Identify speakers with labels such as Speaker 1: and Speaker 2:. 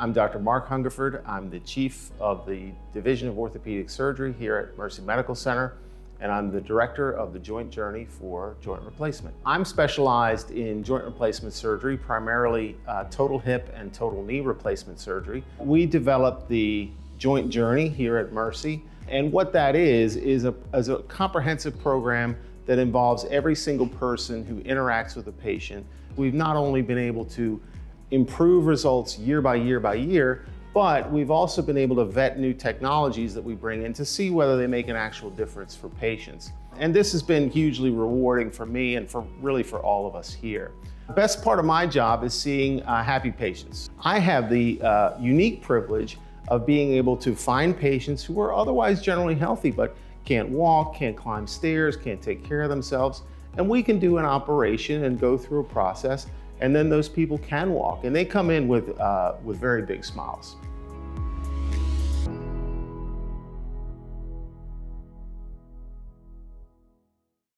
Speaker 1: I'm Dr. Marc Hungerford. I'm the Chief of the Division of Orthopedic Surgery here at Mercy Medical Center, and I'm the Director of the Joint Journey for Joint Replacement. I'm specialized in joint replacement surgery, primarily total hip and total knee replacement surgery. We developed the Joint Journey here at Mercy, and what that is a comprehensive program that involves every single person who interacts with a patient. We've not only been able to improve results year by year by year, but we've also been able to vet new technologies that we bring in to see whether they make an actual difference for patients. And this has been hugely rewarding for me and really for all of us here. The best part of my job is seeing happy patients. I have the unique privilege of being able to find patients who are otherwise generally healthy, but can't walk, can't climb stairs, can't take care of themselves. And we can do an operation and go through a process, and then those people can walk, and they come in with very big smiles.